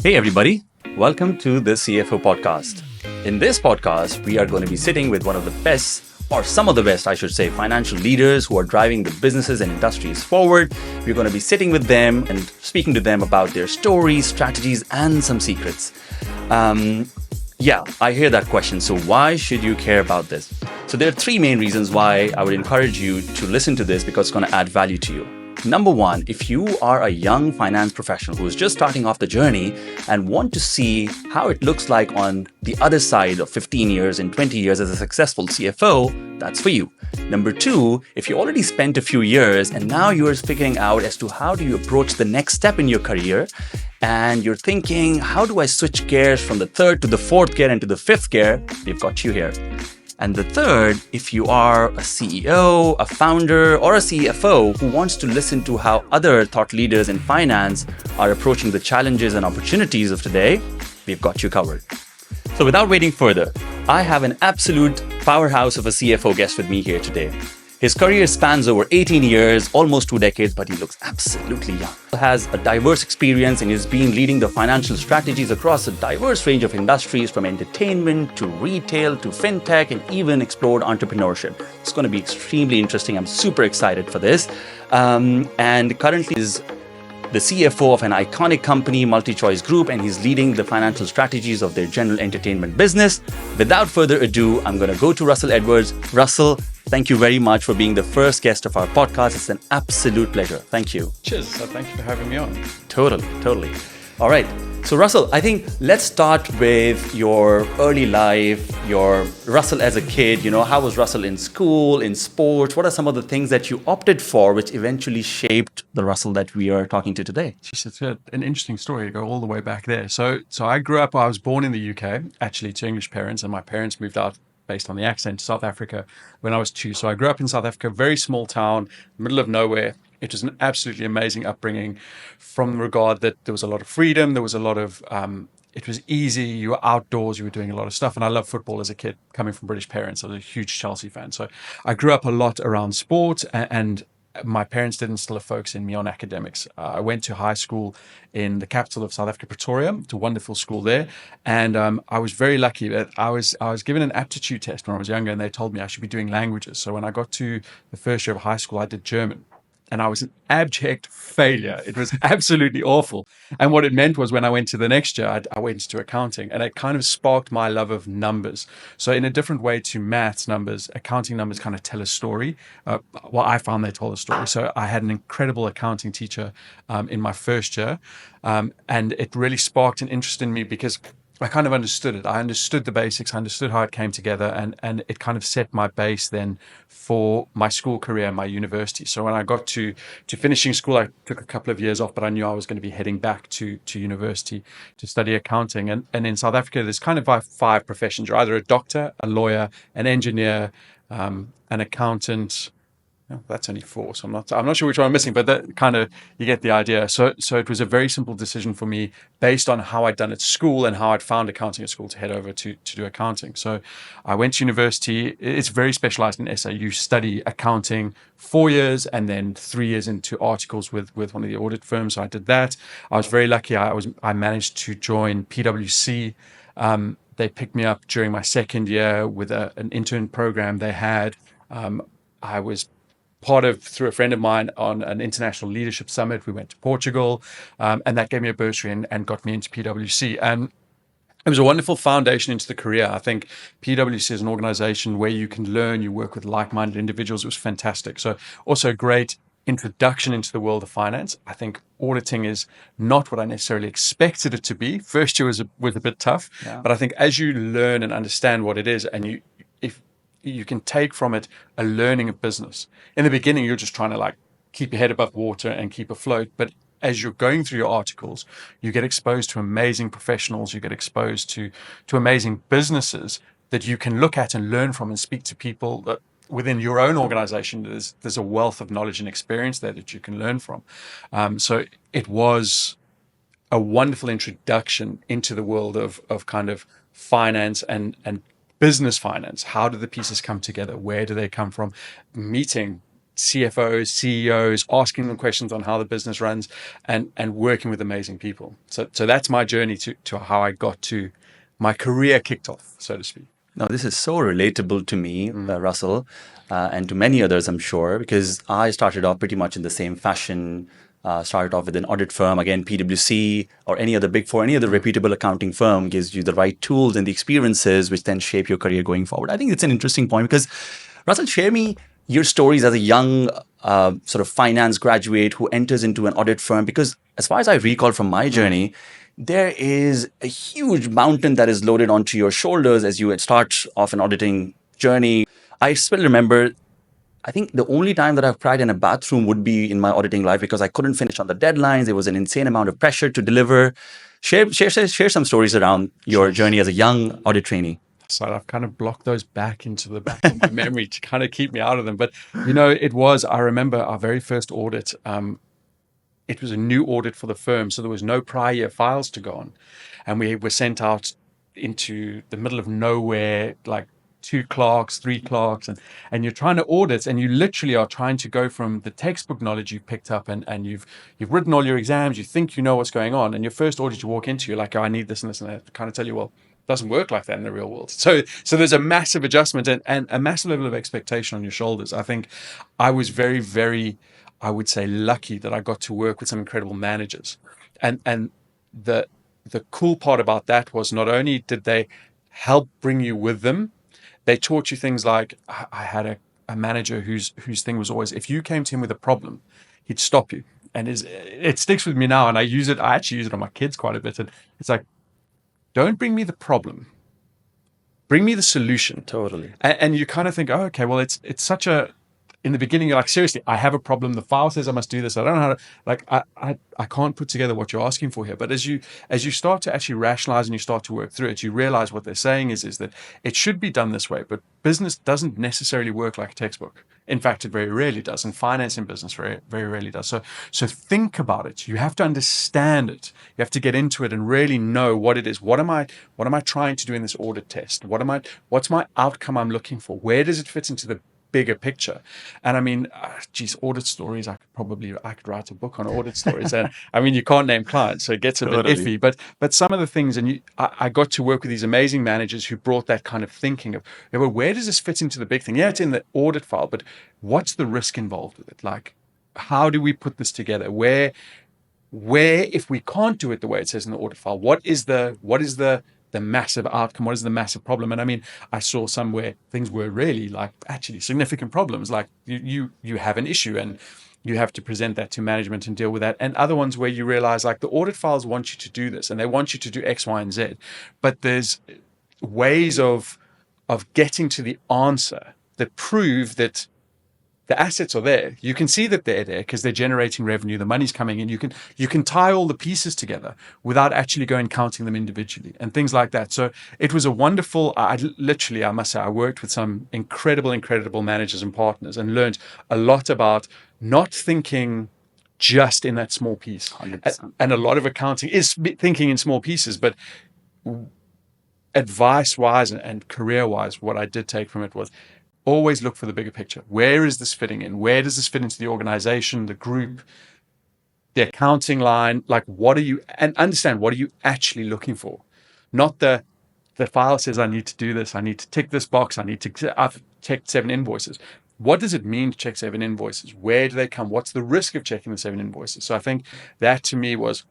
Hey everybody, welcome to the CFO Podcast. In this podcast, we are going to be sitting with one of the best, or some of the best, I should say, financial leaders who are driving the businesses and industries forward. We're going to be sitting with them and speaking to them about their stories, strategies, and some secrets. I hear that question. So why should you care about this? So there are three main reasons why I would encourage you to listen to this, because it's going to add value to you. Number one, if you are a young finance professional who is just starting off the journey and want to see how it looks like on the other side of 15 years and 20 years as a successful CFO, that's for you. Number two, if you already spent a few years and now you're figuring out as to how do you approach the next step in your career, and you're thinking, how do I switch gears from the third to the fourth gear and to the fifth gear, we've got you here. And the third, if you are a CEO, a founder, or a CFO who wants to listen to how other thought leaders in finance are approaching the challenges and opportunities of today, we've got you covered. So without waiting further, I have an absolute powerhouse of a CFO guest with me here today. His career spans over 18 years, almost 2 decades, but he looks absolutely young. He has a diverse experience and has been leading the financial strategies across a diverse range of industries, from entertainment to retail to fintech, and even explored entrepreneurship. It's going to be extremely interesting. I'm super excited for this. And currently is the CFO of an iconic company, MultiChoice Group, and he's leading the financial strategies of their general entertainment business. Without further ado, I'm going to go to Russell Edwards. Russell, thank you very much for being the first guest of our podcast. It's an absolute pleasure. Thank you. Cheers. So thank you for having me on. Totally. All right. So Russell, I think let's start with your early life, your Russell as a kid. How was Russell in school, in sports? What are some of the things that you opted for, which eventually shaped the Russell that we are talking to today? It's an interesting story to go all the way back there. So I was born in the UK, actually, to English parents, and my parents moved out based on the accent to South Africa when I was 2. So I grew up in South Africa, very small town, middle of nowhere. It was an absolutely amazing upbringing, from the regard that there was a lot of freedom. There was a lot of, it was easy. You were outdoors, you were doing a lot of stuff. And I loved football as a kid, coming from British parents. I was a huge Chelsea fan. So I grew up a lot around sport, and my parents did instill a focus in me on academics. I went to high school in the capital of South Africa, Pretoria. It's a wonderful school there. And I was very lucky that I was given an aptitude test when I was younger, and they told me I should be doing languages. So when I got to the first year of high school, I did German. And I was an abject failure. It was absolutely awful. And what it meant was, when I went to the next year, I went into accounting, and it kind of sparked my love of numbers. So in a different way to maths numbers, accounting numbers kind of tell a story. I found they told a story. So I had an incredible accounting teacher in my first year. And it really sparked an interest in me, because I kind of understood it. I understood the basics. I understood how it came together, and it kind of set my base then for my school career and my university. So when I got to finishing school, I took a couple of years off, but I knew I was going to be heading back to university to study accounting. And in South Africa, there's kind of 5 professions. You're either a doctor, a lawyer, an engineer, an accountant. No, that's only 4, so I'm not sure which one I'm missing, but that kind of, you get the idea. So it was a very simple decision for me, based on how I'd done at school and how I'd found accounting at school, to head over to do accounting. So I went to university. It's very specialized in SA. You study accounting 4 years and then 3 years into articles with one of the audit firms. So I did that. I was very lucky. I managed to join PwC. They picked me up during my second year with an intern program they had. I was through a friend of mine, on an international leadership summit. We went to Portugal, and that gave me a bursary and got me into PwC. And it was a wonderful foundation into the career. I think PwC is an organization where you can learn, you work with like-minded individuals. It was fantastic. So also a great introduction into the world of finance. I think auditing is not what I necessarily expected it to be. First year was a bit tough, but I think as you learn and understand what it is, and you can take from it a learning of business. In the beginning, you're just trying to keep your head above water and keep afloat. But as you're going through your articles, you get exposed to amazing professionals. You get exposed to amazing businesses that you can look at and learn from, and speak to people that within your own organization. There's a wealth of knowledge and experience there that you can learn from. So it was a wonderful introduction into the world of kind of finance and business finance. How do the pieces come together? Where do they come from? Meeting CFOs, CEOs, asking them questions on how the business runs, and working with amazing people. So that's my journey to how I got to my career kicked off, so to speak. Now, this is so relatable to me, Russell, and to many others, I'm sure, because I started off pretty much in the same fashion. Started off with an audit firm, again, PwC or any other big four, any other reputable accounting firm gives you the right tools and the experiences which then shape your career going forward. I think it's an interesting point because, Russell, share me your stories as a young sort of finance graduate who enters into an audit firm, because as far as I recall from my journey, there is a huge mountain that is loaded onto your shoulders as you start off an auditing journey. I still remember, I think the only time that I've cried in a bathroom would be in my auditing life because I couldn't finish on the deadlines. There was an insane amount of pressure to deliver. Share some stories around your journey as a young audit trainee. So I've kind of blocked those back into the back of my memory to kind of keep me out of them. But, I remember our very first audit. It was a new audit for the firm, so there was no prior year files to go on. And we were sent out into the middle of nowhere, like 2 clerks, 3 clerks, and you're trying to audit, and you literally are trying to go from the textbook knowledge you've picked up and you've written all your exams, you think you know what's going on, and your first audit you walk into, you're like, oh, I need this and this and that. Kind of tell you, well, it doesn't work like that in the real world. So there's a massive adjustment and a massive level of expectation on your shoulders. I think I was very, very, I would say, lucky that I got to work with some incredible managers. And the cool part about that was not only did they help bring you with them, they taught you things like, I had a manager whose thing was always, if you came to him with a problem, he'd stop you. And it sticks with me now. And I actually use it on my kids quite a bit. And it's like, don't bring me the problem. Bring me the solution. Totally. And you kind of think, oh, okay, well, it's such a, in the beginning, you're like, seriously, I have a problem. The file says I must do this. I don't know how to, like, I can't put together what you're asking for here. But as you start to actually rationalize and you start to work through it, you realize what they're saying is that it should be done this way. But business doesn't necessarily work like a textbook. In fact, it very rarely does. And finance in business very, very rarely does. So think about it. You have to understand it. You have to get into it and really know what it is. What am I trying to do in this audit test? What's my outcome I'm looking for? Where does it fit into the bigger picture? And I mean, audit stories, I could write a book on audit stories. And I mean, you can't name clients, so it gets a bit iffy. But some of the things, and I got to work with these amazing managers who brought that kind of thinking of, well, where does this fit into the big thing? Yeah, it's in the audit file, but what's the risk involved with it? Like, how do we put this together? Where if we can't do it the way it says in the audit file, what is the massive outcome? What is the massive problem? And I mean, I saw some where things were really like actually significant problems, like you have an issue and you have to present that to management and deal with that. And other ones where you realize like the audit files want you to do this and they want you to do X, Y, and Z, but there's ways of getting to the answer that prove that the assets are there. You can see that they're there because they're generating revenue. The money's coming in. You can tie all the pieces together without actually going counting them individually and things like that. So it was a wonderful. I must say, I worked with some incredible managers and partners and learned a lot about not thinking just in that small piece. 100%. And a lot of accounting is thinking in small pieces, but advice-wise and career-wise, what I did take from it was, always look for the bigger picture. Where is this fitting in? Where does this fit into the organization, the group, the accounting line? Like, and understand, what are you actually looking for? Not the file says I need to do this. I need to tick this box. I've checked 7 invoices. What does it mean to check 7 invoices? Where do they come? What's the risk of checking the 7 invoices? So I think that to me was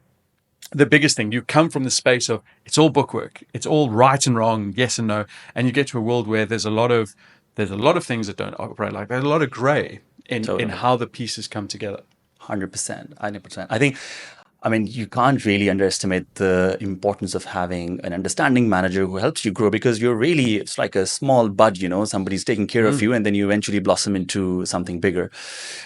the biggest thing. You come from the space of it's all bookwork. It's all right and wrong, yes and no. And you get to a world where there's a lot of things that don't operate like that. There's a lot of gray in how the pieces come together. 100%. I mean, you can't really underestimate the importance of having an understanding manager who helps you grow, because it's like a small bud, somebody's taking care of you, and then you eventually blossom into something bigger.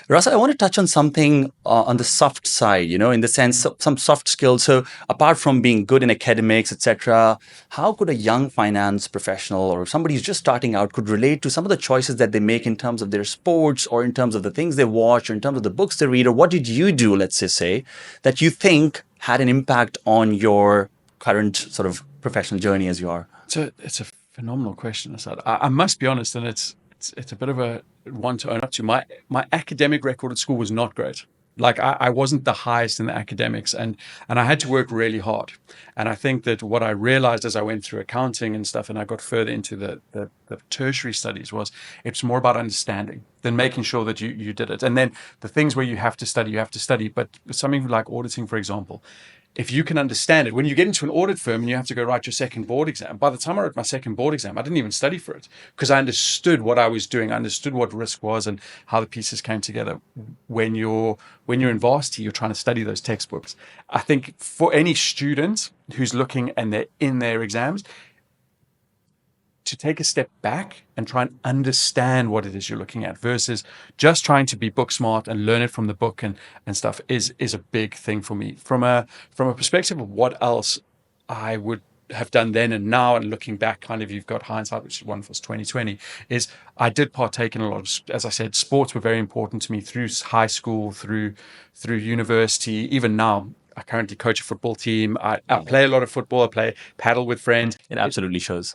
Russell, I want to touch on something on the soft side, in the sense of some soft skills. So apart from being good in academics, etc., how could a young finance professional or somebody who's just starting out could relate to some of the choices that they make in terms of their sports, or in terms of the things they watch, or in terms of the books they read, or what did you do, let's just say, that you think had an impact on your current sort of professional journey as you are? So it's a phenomenal question, Asad. I must be honest, and it's a bit of a one to own up to. My academic record at school was not great. Like I wasn't the highest in the academics, and I had to work really hard. And I think that what I realized as I went through accounting and stuff, and I got further into the tertiary studies, was it's more about understanding than making sure that you did it. And then the things where you have to study. But something like auditing, for example, if you can understand it, when you get into an audit firm and you have to go write your second board exam, by the time I wrote my second board exam, I didn't even study for it because I understood what I was doing. I understood what risk was and how the pieces came together. When you're in varsity, you're trying to study those textbooks. I think for any student who's looking and they're in their exams, to take a step back and try and understand what it is you're looking at versus just trying to be book smart and learn it from the book and stuff is a big thing for me. From a perspective of what else I would have done then and now, and looking back, kind of, you've got hindsight, which is wonderful, it's 2020, is I did partake in a lot of, as I said, sports were very important to me through high school, through university, even now. I currently coach a football team. I play a lot of football. I play paddle with friends. It absolutely shows.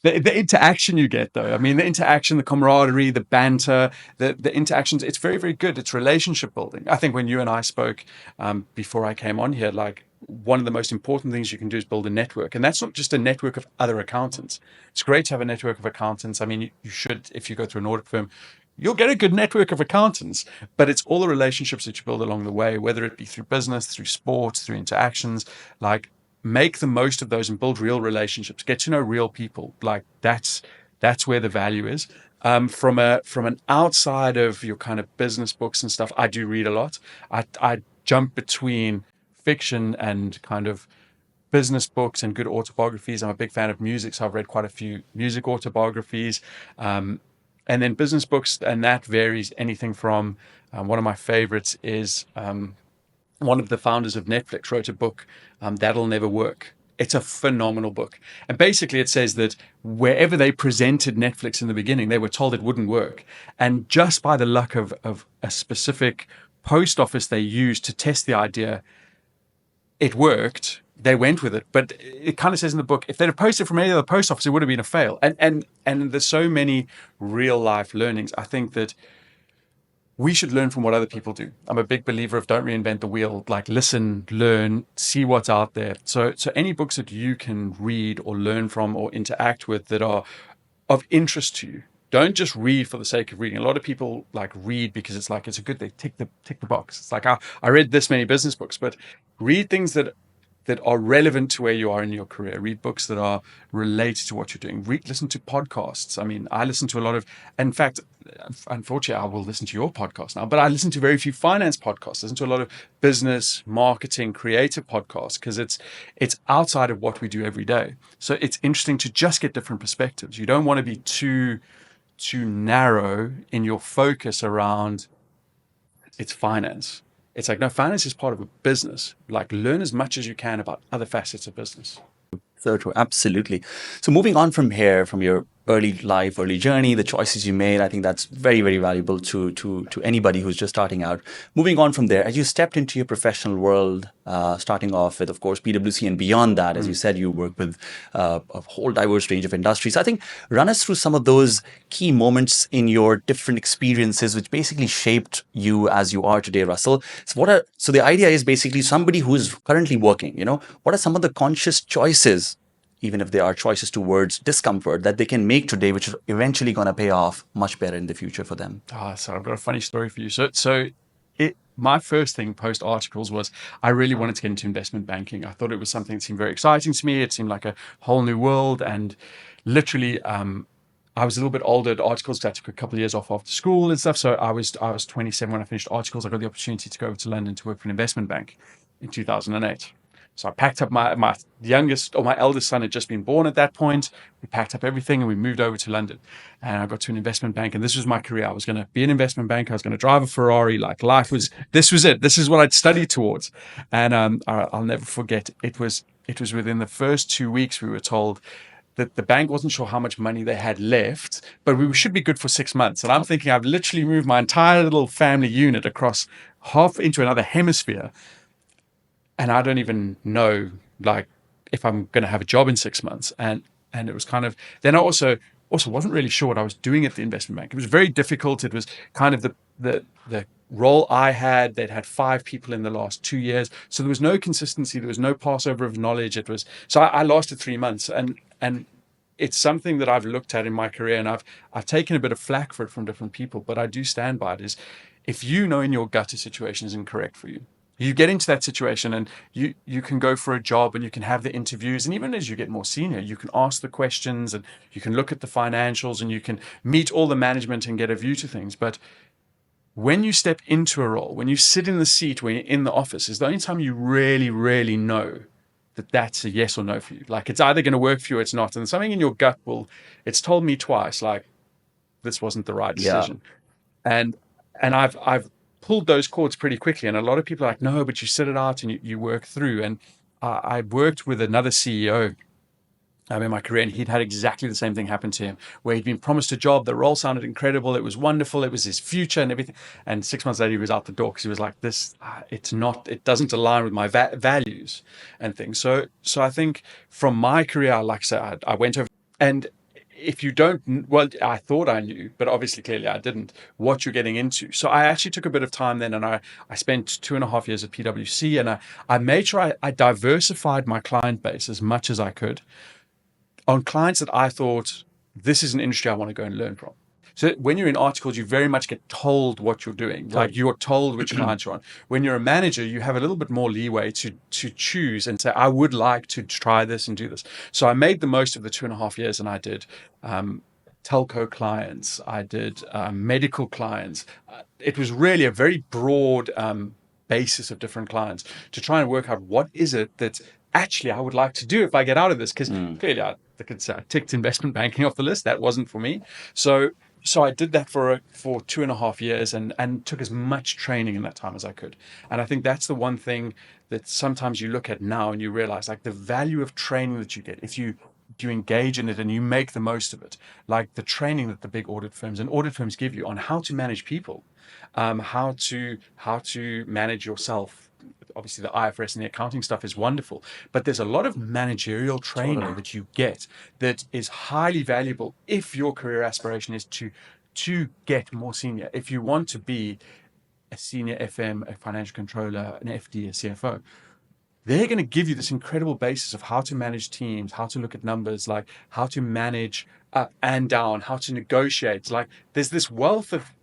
The interaction you get, though, I mean, the interaction, the camaraderie, the banter, the interactions, it's very, very good. It's relationship building. I think when you and I spoke before I came on here, like, one of the most important things you can do is build a network. And that's not just a network of other accountants. It's great to have a network of accountants. I mean, you should, if you go through an audit firm, you'll get a good network of accountants, but it's all the relationships that you build along the way, whether it be through business, through sports, through interactions. Like, make the most of those and build real relationships. Get to know real people. Like, that's where the value is. From an outside of your kind of business books and stuff, I do read a lot. I jump between fiction and kind of business books and good autobiographies. I'm a big fan of music, so I've read quite a few music autobiographies. And then business books, and that varies anything from one of my favorites is one of the founders of Netflix wrote a book, That'll Never Work. It's a phenomenal book. And basically it says that wherever they presented Netflix in the beginning, they were told it wouldn't work. And just by the luck of a specific post office they used to test the idea, it worked. They went with it. But it kind of says in the book, if they'd have posted from any other post office, it would have been a fail. And there's so many real life learnings. I think that we should learn from what other people do. I'm a big believer of don't reinvent the wheel. Like, listen, learn, see what's out there. So any books that you can read or learn from or interact with that are of interest to you, don't just read for the sake of reading. A lot of people like read because it's like, it's a good thing, tick the box. It's like, I read this many business books, but read things that are relevant to where you are in your career. Read books that are related to what you're doing. Listen to podcasts. I mean, I listen to a lot of, in fact, unfortunately, I will listen to your podcast now, but I listen to very few finance podcasts. I listen to a lot of business, marketing, creative podcasts because it's outside of what we do every day. So it's interesting to just get different perspectives. You don't want to be too narrow in your focus around it's finance. It's like, no, finance is part of a business. Like, learn as much as you can about other facets of business. So true. Absolutely. So moving on from here, from your early life, early journey, the choices you made, I think that's very, very valuable to anybody who's just starting out. Moving on from there, as you stepped into your professional world, starting off with, of course, PwC and beyond that, as you said, you work with a whole diverse range of industries. I think run us through some of those key moments in your different experiences, which basically shaped you as you are today, Russell. So the idea is basically somebody who is currently working, what are some of the conscious choices, even if they are choices towards discomfort, that they can make today, which is eventually going to pay off much better in the future for them? So I've got a funny story for you. So my first thing post articles was I really wanted to get into investment banking. I thought it was something that seemed very exciting to me. It seemed like a whole new world. And literally, I was a little bit older at articles because I took a couple of years off after school and stuff. So I was 27 when I finished articles. I got the opportunity to go over to London to work for an investment bank in 2008. So I packed up my eldest son had just been born at that point. We packed up everything and we moved over to London. And I got to an investment bank, and this was my career. I was going to be an investment banker. I was going to drive a Ferrari. Like, this was it. This is what I'd studied towards. And I'll never forget. It was within the first 2 weeks we were told that the bank wasn't sure how much money they had left, but we should be good for 6 months. And I'm thinking, I've literally moved my entire little family unit across half into another hemisphere. And I don't even know, like, if I'm going to have a job in 6 months. And it was kind of, then I also also wasn't really sure what I was doing at the investment bank. It was very difficult. It was kind of the role I had. They'd had 5 people in the last 2 years, so there was no consistency. There was no passover of knowledge. It was so I lasted 3 months, and it's something that I've looked at in my career, and I've taken a bit of flack for it from different people, but I do stand by it. Is if you know in your gut a situation is incorrect for you, you get into that situation and you can go for a job and you can have the interviews, and even as you get more senior, you can ask the questions and you can look at the financials and you can meet all the management and get a view to things. But when you step into a role, when you sit in the seat, when you're in the office, is the only time you really, really know that that's a yes or no for you. Like, it's either going to work for you or it's not. And something in your gut it's told me twice, like, this wasn't the right decision. And I've pulled those cords pretty quickly. And a lot of people are like, no, but you sit it out and you work through. And I worked with another CEO in my career, and he'd had exactly the same thing happen to him, where he'd been promised a job. The role sounded incredible. It was wonderful. It was his future and everything. And 6 months later, he was out the door because he was like, it doesn't align with my values and things. So I think from my career, like I said, I went over, and if you don't, well, I thought I knew, but obviously clearly I didn't, what you're getting into. So I actually took a bit of time then, and I spent 2.5 years at PwC, and I made sure I diversified my client base as much as I could on clients that I thought, this is an industry I want to go and learn from. So when you're in articles, you very much get told what you're doing. Like, you're told which clients you're on. When you're a manager, you have a little bit more leeway to choose and say, I would like to try this and do this. So I made the most of the 2.5 years, and I did telco clients. I did medical clients. It was really a very broad basis of different clients to try and work out what is it that actually I would like to do if I get out of this. Because clearly I ticked investment banking off the list. That wasn't for me. So I did that for 2.5 years and took as much training in that time as I could. And I think that's the one thing that sometimes you look at now and you realize, like, the value of training that you get if you engage in it and you make the most of it. Like the training that the big audit firms give you on how to manage people, how to manage yourself. Obviously, the IFRS and the accounting stuff is wonderful, but there's a lot of managerial training that you get that is highly valuable if your career aspiration is to get more senior. If you want to be a senior FM, a financial controller, an FD, a CFO, they're going to give you this incredible basis of how to manage teams, how to look at numbers, like how to manage up and down, how to negotiate. Like, there's this wealth of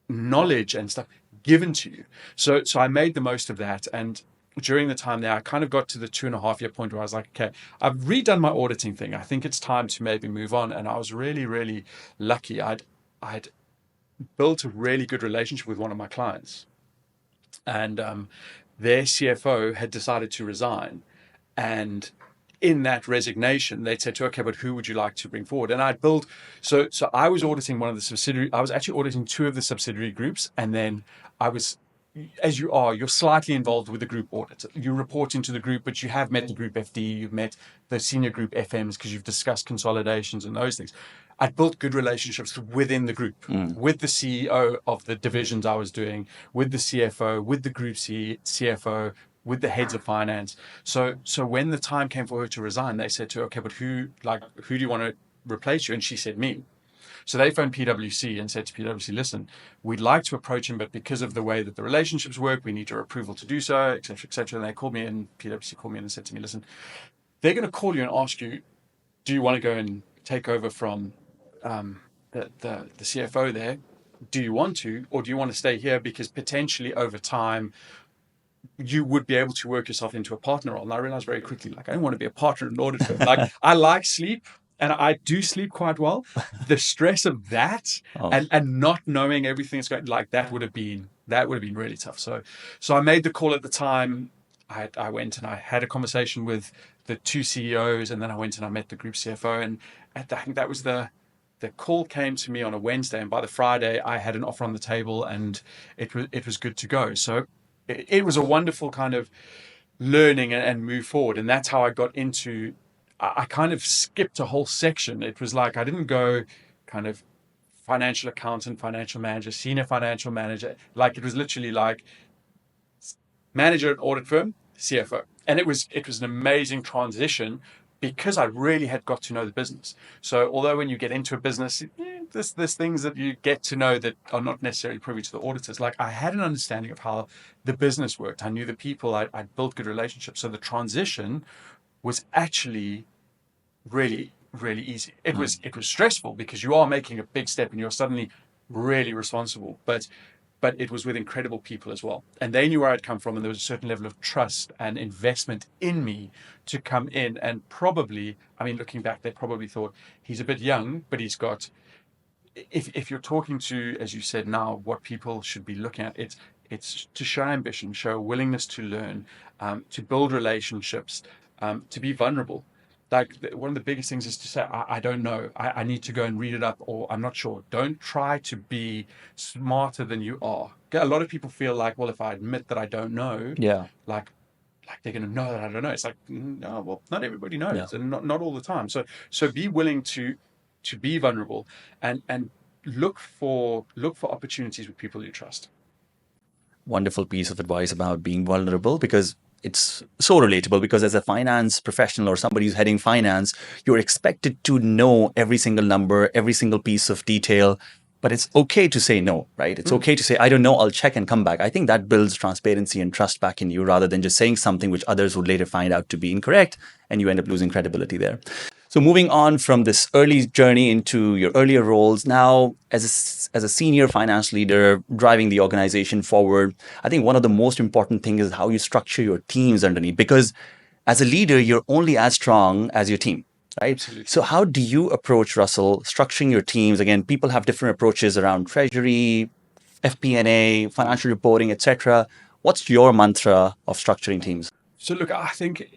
knowledge and stuff given to you. So I made the most of that. And during the time there, I kind of got to the 2.5 year point where I was like, okay, I've redone my auditing thing. I think it's time to maybe move on. And I was really, really lucky. I'd built a really good relationship with one of my clients. And their CFO had decided to resign. And in that resignation, they said to, okay, but who would you like to bring forward? And I'd built, so I was auditing one of the subsidiary, I was actually auditing 2 of the subsidiary groups. And then I was, as you're slightly involved with the group audit. You report into the group, but you have met the group FD, you've met the senior group FMs because you've discussed consolidations and those things. I'd built good relationships within the group, with the CEO of the divisions I was doing, with the CFO, with the group CFO, with the heads of finance. So when the time came for her to resign, they said to her, okay, but who do you want to replace you? And she said, me. So they phoned PwC and said to PwC, listen, we'd like to approach him, but because of the way that the relationships work, we need your approval to do so, et cetera, et cetera. And they called me in, PwC called me in and said to me, listen, they're going to call you and ask you, do you want to go and take over from the CFO there? Do you want to, or do you want to stay here? Because potentially over time, you would be able to work yourself into a partner role. And I realized very quickly, like, I don't want to be a partner in an audit firm. Like, I like sleep, and I do sleep quite well. The stress of that and not knowing everything is going, like, that would have been really tough. So I made the call at the time. I went and I had a conversation with the 2 CEOs, and then I went and I met the group CFO. And I think that was the call came to me on a Wednesday, and by the Friday I had an offer on the table, and it was good to go. So it was a wonderful kind of learning and move forward. And that's how I got into, I kind of skipped a whole section. It was like, I didn't go kind of financial accountant, financial manager, senior financial manager. Like, it was literally like manager at audit firm, CFO. And it was an amazing transition because I really had got to know the business. So although when you get into a business, there's things that you get to know that are not necessarily privy to the auditors. Like I had an understanding of how the business worked. I knew the people. I'd built good relationships. So the transition was actually really, really easy. It was stressful because you are making a big step and you're suddenly really responsible. But it was with incredible people as well. And they knew where I'd come from, and there was a certain level of trust and investment in me to come in. And probably, I mean, looking back, they probably thought he's a bit young, but he's got, if you're talking to, as you said now, what people should be looking at, it's to show ambition, show a willingness to learn, to build relationships, to be vulnerable. Like one of the biggest things is to say, I don't know. I need to go and read it up, or I'm not sure. Don't try to be smarter than you are. A lot of people feel like, well, if I admit that I don't know, Yeah. like they're going to know that I don't know. It's like, no, well, not everybody knows, Yeah. and not all the time. So be willing to be vulnerable, and look for opportunities with people you trust. Wonderful piece of advice about being vulnerable, because it's so relatable, because as a finance professional or somebody who's heading finance, you're expected to know every single number, every single piece of detail, but it's okay to say no, right? It's okay to say, I don't know, I'll check and come back. I think that builds transparency and trust back in you, rather than just saying something which others would later find out to be incorrect, and you end up losing credibility there. So moving on from this early journey into your earlier roles, now as a senior finance leader driving the organization forward, I think one of the most important things is how you structure your teams underneath, because as a leader, you're only as strong as your team, right? Absolutely. So how do you approach, Russell, structuring your teams? Again, people have different approaches around treasury, FP&A, financial reporting, etc. What's your mantra of structuring teams? So look, I think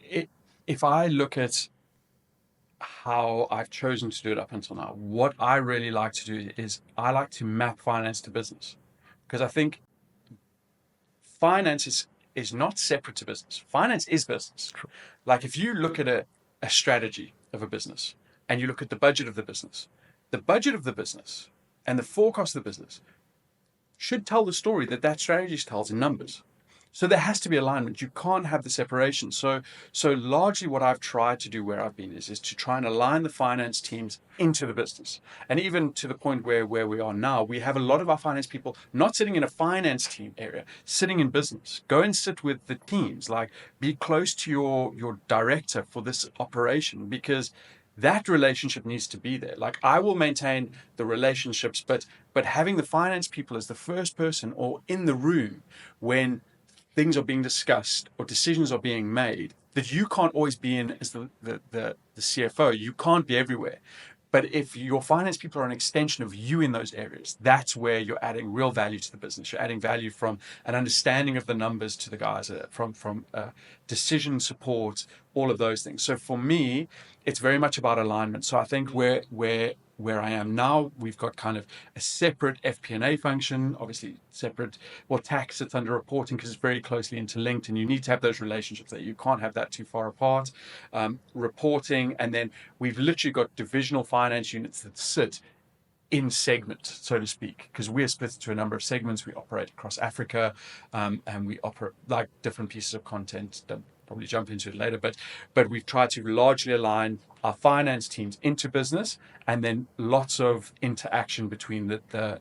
if I look at how I've chosen to do it up until now, what I really like to do is I like to map finance to business, because I think finance is not separate to business. Finance is business. True. Like if you look at a strategy of a business and you look at the budget of the business and the forecast of the business should tell the story that strategy tells in numbers. So there has to be alignment. You can't have the separation. So largely what I've tried to do where I've been is to try and align the finance teams into the business. And even to the point where we are now, we have a lot of our finance people not sitting in a finance team area, sitting in business. Go and sit with the teams, like be close to your director for this operation, because that relationship needs to be there. Like I will maintain the relationships, but having the finance people as the first person or in the room when things are being discussed or decisions are being made, that you can't always be in as the CFO. You can't be everywhere. But if your finance people are an extension of you in those areas, that's where you're adding real value to the business. You're adding value from an understanding of the numbers to the guys, from decision support, all of those things. So for me, it's very much about alignment. So I think where I am now, we've got kind of a separate FP&A function, obviously separate, well, tax, it's under reporting because it's very closely interlinked, and you need to have those relationships that you can't have that too far apart. Reporting, and then we've literally got divisional finance units that sit in segment, so to speak, because we're split into a number of segments. We operate across Africa, and we operate like different pieces of content. Don't probably jump into it later, but we've tried to largely align our finance teams into business, and then lots of interaction between the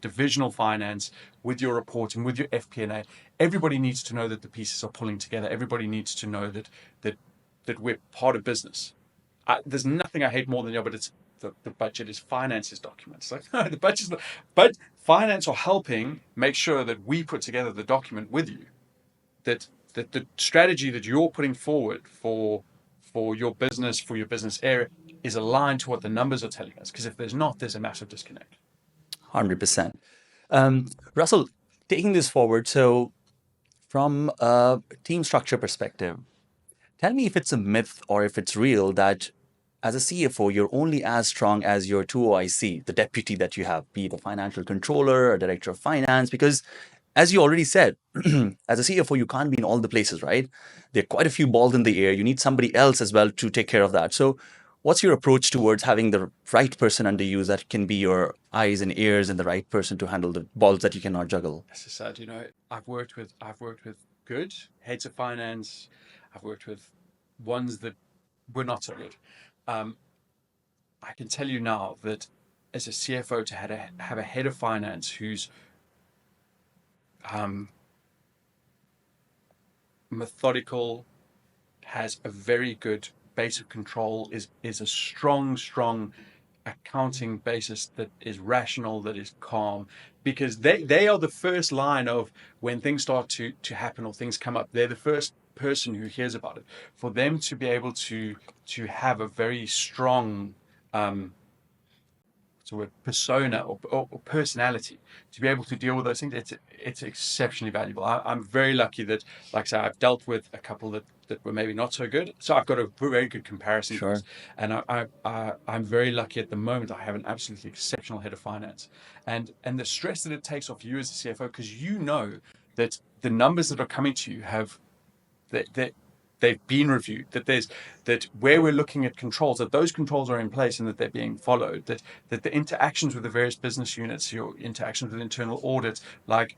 divisional finance with your reporting, with your FP&A. Everybody needs to know that the pieces are pulling together. Everybody needs to know that we're part of business. There's nothing I hate more than but it's the budget is finance's documents. Like no, the budget's not, but finance are helping make sure that we put together the document with you, that the strategy that you're putting forward for your business area is aligned to what the numbers are telling us. Because if there's not, there's a massive disconnect. 100%. Russell, taking this forward, so from a team structure perspective, tell me if it's a myth or if it's real that as a CFO, you're only as strong as your 2OIC, the deputy that you have, be it a financial controller or director of finance, because as you already said, as a CFO, you can't be in all the places, right? There are quite a few balls in the air. You need somebody else as well to take care of that. So what's your approach towards having the right person under you that can be your eyes and ears, and the right person to handle the balls that you cannot juggle? As I said, I've worked with good heads of finance. I've worked with ones that were not so good. I can tell you now that as a CFO, to have a head of finance who's methodical, has a very good base of control, is a strong accounting basis that is rational, that is calm, because they are the first line of when things start to happen or things come up. They're the first person who hears about it. For them to be able to have a very strong sort of persona or personality to be able to deal with those things, it's exceptionally valuable. I'm very lucky that, like I say, I've dealt with a couple that were maybe not so good, so I've got a very good comparison. Sure. And I'm very lucky at the moment. I have an absolutely exceptional head of finance, and the stress that it takes off you as a CFO, because you know that the numbers that are coming to you have that they've been reviewed, that where we're looking at controls, that those controls are in place and that they're being followed, that the interactions with the various business units, your interactions with internal audits, like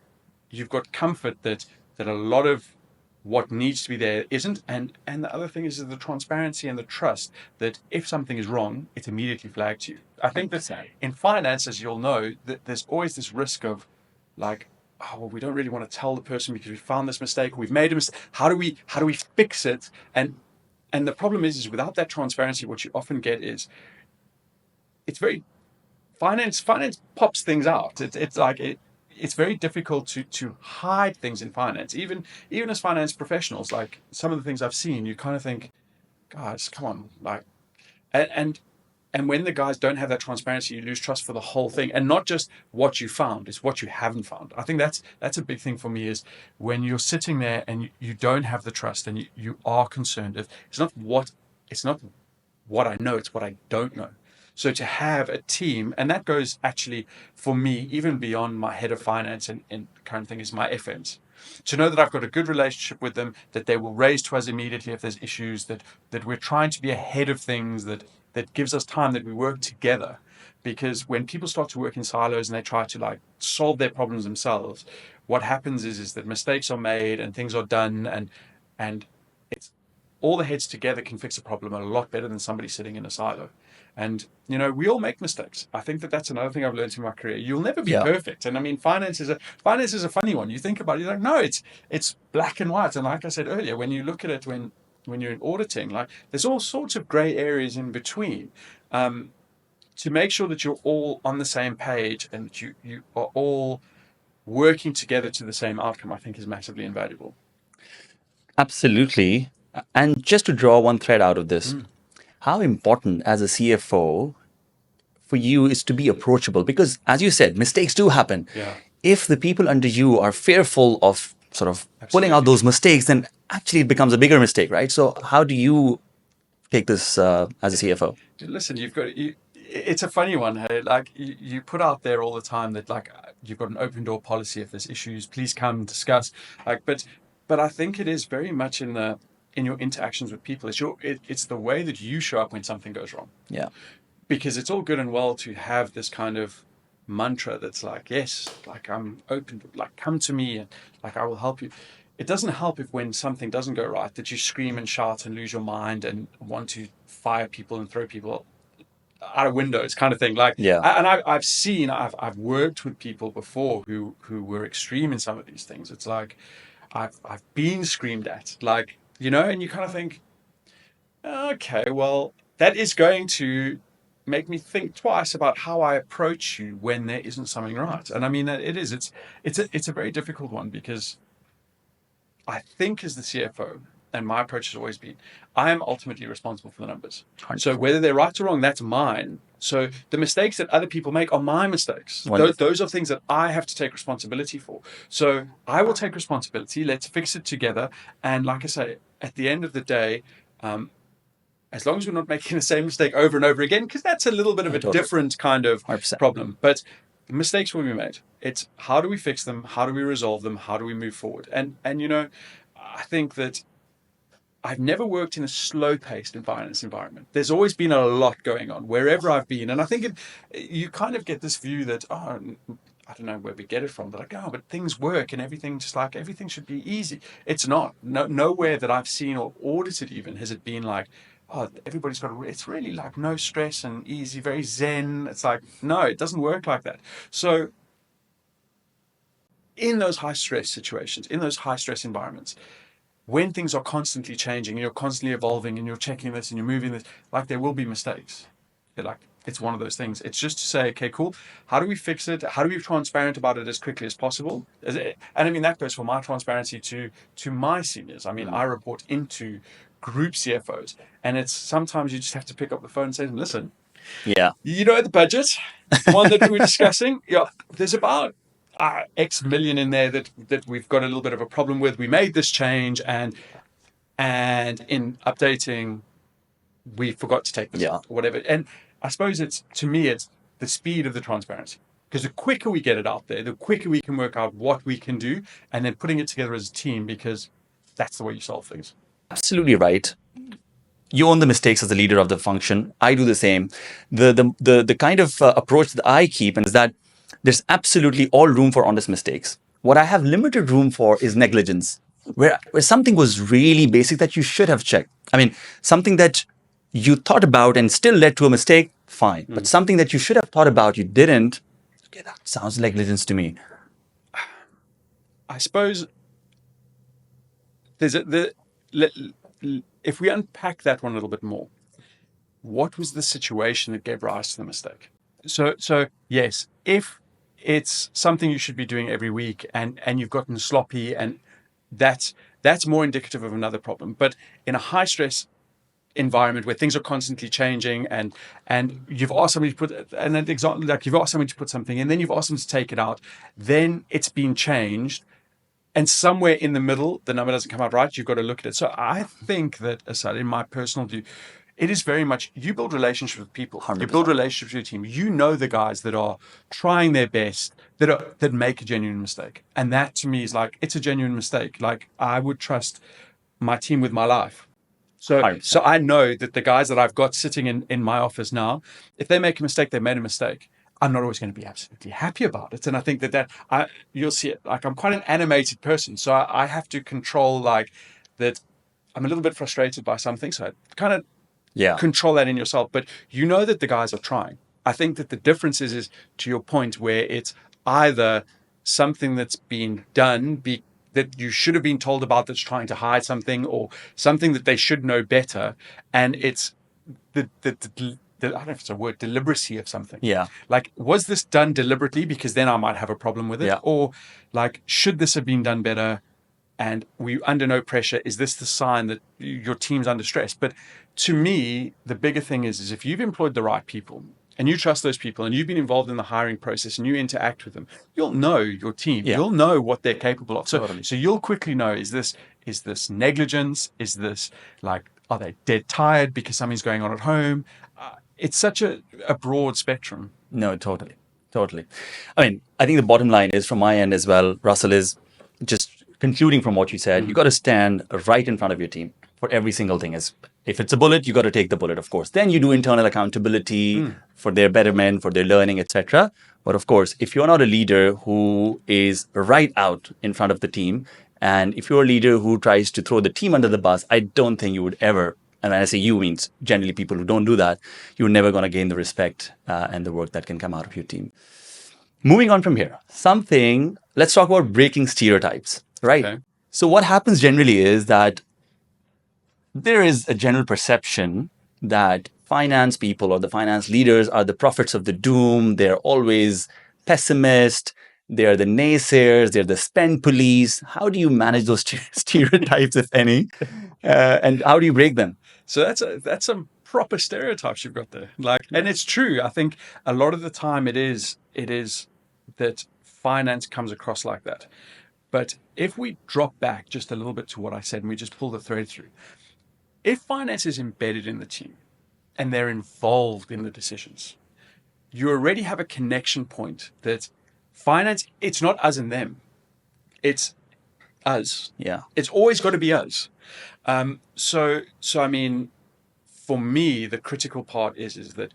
you've got comfort that a lot of what needs to be there isn't. And the other thing is the transparency and the trust that if something is wrong, it's immediately flagged to you. I think that in finance, as you'll know, that there's always this risk of like, oh, well, we don't really want to tell the person because we found this mistake, or we've made a mistake. How do we fix it? And the problem is without that transparency, what you often get is it's very finance pops things out. It's very difficult to hide things in finance. Even as finance professionals, like some of the things I've seen, you kind of think, guys, come on, like, and when the guys don't have that transparency, you lose trust for the whole thing, and not just what you found, it's what you haven't found. I think that's a big thing for me, is when you're sitting there and you don't have the trust and you are concerned. It's not what I know, it's what I don't know. So to have a team, and that goes actually for me even beyond my head of finance and the current thing is my FMs. To know that I've got a good relationship with them, that they will raise to us immediately if there's issues, that we're trying to be ahead of things, that gives us time, that we work together. Because when people start to work in silos and they try to like solve their problems themselves, what happens is that mistakes are made and things are done, and it's all the heads together can fix a problem a lot better than somebody sitting in a silo. And we all make mistakes. I think that that's another thing I've learned in my career. You'll never be perfect. And I mean, finance is a funny one. You think about it, you're like, no, it's black and white. And like I said earlier, when you look at it, when you're in auditing, like there's all sorts of gray areas in between. To make sure that you're all on the same page and that you are all working together to the same outcome, I think is massively invaluable. Absolutely. And just to draw one thread out of this, how important as a CFO for you is to be approachable? Because as you said, mistakes do happen. Yeah. If the people under you are fearful of sort of pulling out those mistakes, then actually it becomes a bigger mistake, right? So how do you take this as a CFO? Listen, it's a funny one. Hey? Like you put out there all the time that like you've got an open door policy. If there's issues, please come discuss. Like, but I think it is very much in your interactions with people. It's the way that you show up when something goes wrong. Yeah. Because it's all good and well to have this kind of mantra that's like, yes, like I'm open, like come to me and like I will help you. It doesn't help if when something doesn't go right that you scream and shout and lose your mind and want to fire people and throw people out of windows, kind of thing. Like, yeah. And I've worked with people before who were extreme in some of these things. It's like I've been screamed at, like, and you kind of think, okay, well, that is going to make me think twice about how I approach you when there isn't something right. And I mean, it's a very difficult one, because I think as the CFO, and my approach has always been, I am ultimately responsible for the numbers. 100%. So whether they're right or wrong, that's mine. So the mistakes that other people make are my mistakes. Those are things that I have to take responsibility for. So I will take responsibility. Let's fix it together. And like I say, at the end of the day, as long as we're not making the same mistake over and over again, because that's a little bit of a different kind of 100%. Problem. But mistakes will be made. It's how do we fix them? How do we resolve them? How do we move forward? And I think that I've never worked in a slow-paced finance environment. There's always been a lot going on wherever I've been. And I think you kind of get this view that, I don't know where we get it from, but like, but things work and everything everything should be easy. It's not. Nowhere that I've seen or audited even has it been like, oh, everybody's got it's really like no stress and easy, very zen. It's like, no, it doesn't work like that. So in those high stress situations, in those high stress environments, when things are constantly changing and you're constantly evolving and you're checking this and you're moving this, like there will be mistakes. Like it's one of those things. It's just to say, okay, cool. How do we fix it? How do we be transparent about it as quickly as possible? And I mean, that goes for my transparency to my seniors. I mean, I report into group CFOs, and it's sometimes you just have to pick up the phone and say, listen, Yeah. you know, the budget, the one that we were discussing, yeah, there's about X million in there that we've got a little bit of a problem with. We made this change, and in updating, we forgot to take this out or whatever. And I suppose it's the speed of the transparency. Because the quicker we get it out there, the quicker we can work out what we can do, and then putting it together as a team, because that's the way you solve things. Absolutely right. You own the mistakes as the leader of the function. I do the same. The kind of approach that I keep is that there's absolutely all room for honest mistakes. What I have limited room for is negligence, where something was really basic that you should have checked. I mean, something that you thought about and still led to a mistake, fine. But something that you should have thought about, you didn't. Okay, that sounds like negligence to me. I suppose if we unpack that one a little bit more, what was the situation that gave rise to the mistake? So yes, if it's something you should be doing every week and you've gotten sloppy, and that's more indicative of another problem. But in a high stress environment where things are constantly changing, and you've asked somebody to put an example, like you've asked somebody to put something in, then you've asked them to take it out, then it's been changed, and somewhere in the middle the number doesn't come out right, you've got to look at it. So I think that, aside, in my personal view, it is very much, you build relationships with people. 100%. You build relationships with your team. You know the guys that are trying their best, that make a genuine mistake. And that to me is like, it's a genuine mistake. Like, I would trust my team with my life. So 100%. I know that the guys that I've got sitting in my office now, if they make a mistake, they made a mistake. I'm not always going to be absolutely happy about it. And I think that you'll see it. Like, I'm quite an animated person. So I have to control, like, that I'm a little bit frustrated by something. So I kind of control that in yourself. But you know that the guys are trying. I think that the difference is to your point, where it's either something that's been done that you should have been told about, that's trying to hide something, or something that they should know better. And it's the I don't know if it's a word, deliberacy of something. Yeah. Like, was this done deliberately? Because then I might have a problem with it. Yeah. Or like, should this have been done better? And we under no pressure. Is this the sign that your team's under stress? But to me, the bigger thing is if you've employed the right people and you trust those people and you've been involved in the hiring process and you interact with them, you'll know your team. Yeah. You'll know what they're capable of. So, Totally. so you'll quickly know, is this negligence? Is this, like, are they dead tired because something's going on at home? It's such a broad spectrum. No, totally. I mean, I think the bottom line is, from my end as well, Russell, is just concluding from what you said, you got to stand right in front of your team for every single thing. If it's a bullet, you got to take the bullet, of course. Then you do internal accountability for their betterment, for their learning, etc. But of course, if you're not a leader who is right out in front of the team, and if you're a leader who tries to throw the team under the bus, I don't think you would ever, and when I say you, means generally people who don't do that, you're never going to gain the respect and the work that can come out of your team. Moving on from here, let's talk about breaking stereotypes, right? Okay. So what happens generally is that there is a general perception that finance people or the finance leaders are the prophets of the doom. They're always pessimist. They're the naysayers. They're the spend police. How do you manage those stereotypes, if any? And how do you break them? So that's some proper stereotypes you've got there. Like, and it's true. I think a lot of the time it is that finance comes across like that. But if we drop back just a little bit to what I said and we just pull the thread through, if finance is embedded in the team and they're involved in the decisions, you already have a connection point that finance, it's not us and them, it's us. Yeah. It's always got to be us. So I mean, for me, the critical part is that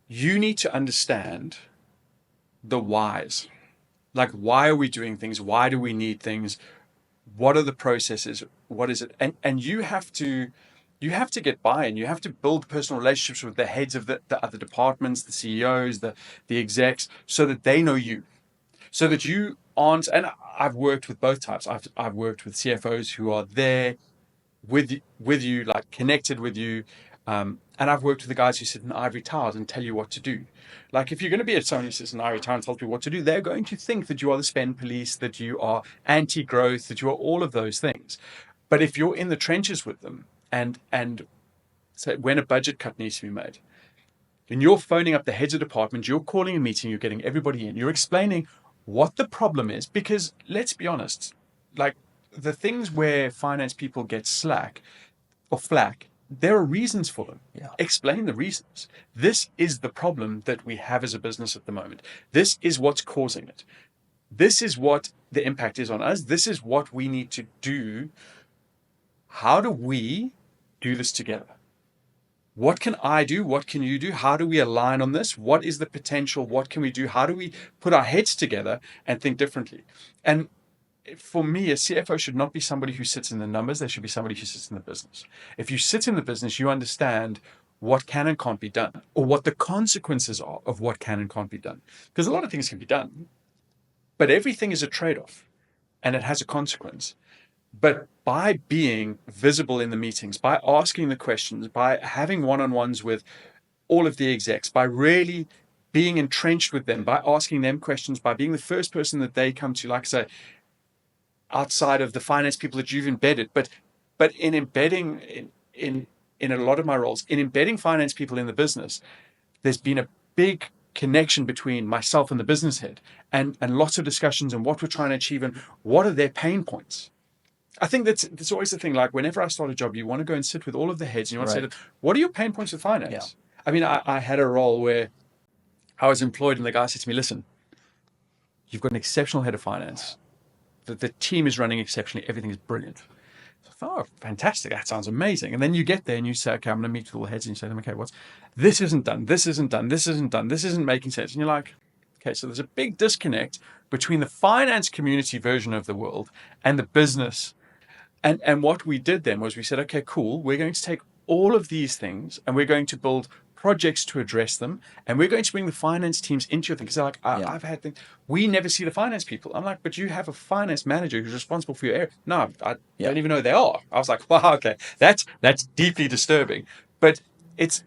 you need to understand the whys. Like, why are we doing things? Why do we need things? What are the processes? What is it? And you have to you have to get buy-in. You have to build personal relationships with the heads of the other departments, the CEOs, the execs, so that they know you, so that you aren't. And I've worked with both types. I've worked with CFOs who are there with you, like connected with you, and I've worked with the guys who sit in ivory towers and tell you what to do. Like if you're going to be someone who sits in ivory tower and tells people what to do, they're going to think that you are the spend police, that you are anti-growth, that you are all of those things. But if you're in the trenches with them, and so when a budget cut needs to be made, and you're phoning up the heads of departments, you're calling a meeting, you're getting everybody in, you're explaining what the problem is, because let's be honest, like the things where finance people get slack or flack, there are reasons for them. Yeah. Explain the reasons. This is the problem that we have as a business at the moment. This is what's causing it. This is what the impact is on us. This is what we need to do. How do we do this together? What can I do? What can you do? How do we align on this? What is the potential? What can we do? How do we put our heads together and think differently? And for me, a CFO should not be somebody who sits in the numbers. They should be somebody who sits in the business. If you sit in the business, you understand what can and can't be done, or what the consequences are of what can and can't be done. Because a lot of things can be done, but everything is a trade-off and it has a consequence. But by being visible in the meetings, by asking the questions, by having one-on-ones with all of the execs, by really being entrenched with them, by asking them questions, by being the first person that they come to, like I say, outside of the finance people that you've embedded, but in embedding in a lot of my roles, in embedding finance people in the business, there's been a big connection between myself and the business head, and lots of discussions on what we're trying to achieve and what are their pain points. I think that's always the thing. Like whenever I start a job, you want to go and sit with all of the heads and you want to say to them, what are your pain points with finance? Yeah. I mean, I had a role where I was employed and the guy said to me, listen, you've got an exceptional head of finance. The team is running exceptionally. Everything is brilliant. So I thought, oh, fantastic. That sounds amazing. And then you get there and you say, okay, I'm going to meet with all the heads, and you say to them, okay, this isn't done. This isn't done. This isn't done. This isn't making sense. And you're like, okay, so there's a big disconnect between the finance community version of the world and the business. And what we did then was we said, okay, cool. We're going to take all of these things and we're going to build projects to address them. And we're going to bring the finance teams into your thing. Because they're like, I've had things. We never see the finance people. I'm like, but you have a finance manager who's responsible for your area. No, I don't even know who they are. I was like, wow, okay. That's deeply disturbing. But it's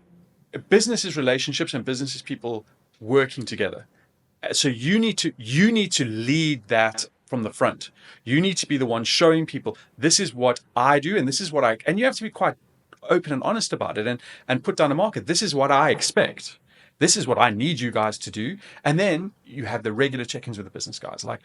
businesses, relationships, and businesses people working together. So you need to lead that from the front. You need to be the one showing people, this is what I do and this is what and you have to be quite open and honest about it and put down a market. This is what I expect. This is what I need you guys to do. And then you have the regular check-ins with the business guys. Like,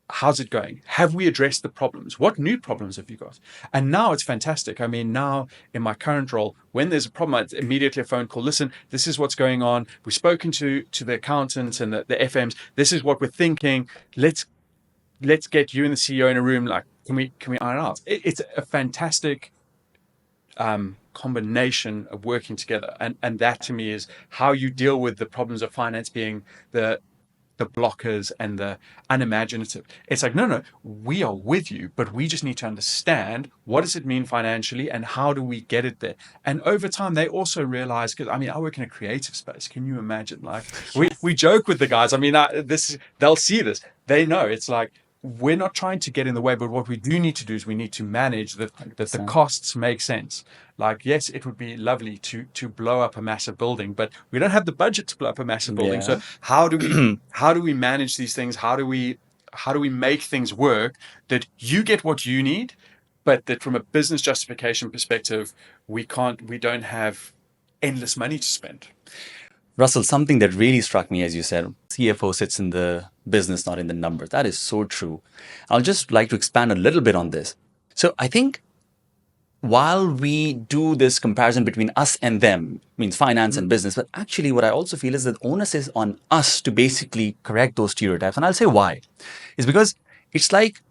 how's it going? Have we addressed the problems? What new problems have you got? And now it's fantastic. I mean, now in my current role, when there's a problem, it's immediately a phone call. Listen, this is what's going on. We've spoken to the accountants and the FMs. This is what we're thinking. Let's get you and the CEO in a room. Like, can we iron it out? It's a fantastic combination of working together. And that to me is how you deal with the problems of finance being the blockers and the unimaginative. It's like, no, we are with you, but we just need to understand what does it mean financially and how do we get it there. And over time, they also realize, because I mean, I work in a creative space. Can you imagine? Like we joke with the guys. I mean, they'll see this. They know it's like, we're not trying to get in the way, but what we do need to do is we need to manage that the costs make sense. Like, yes, it would be lovely to blow up a massive building, but we don't have the budget to blow up a massive building. So how do we manage these things? How do we make things work that you get what you need, but that from a business justification perspective, we don't have endless money to spend. Russell, something that really struck me, as you said, CFO sits in the business, not in the numbers. That is so true. I'll just like to expand a little bit on this. So I think while we do this comparison between us and them, means finance and business, but actually what I also feel is that onus is on us to basically correct those stereotypes. And I'll say why. It's because it's like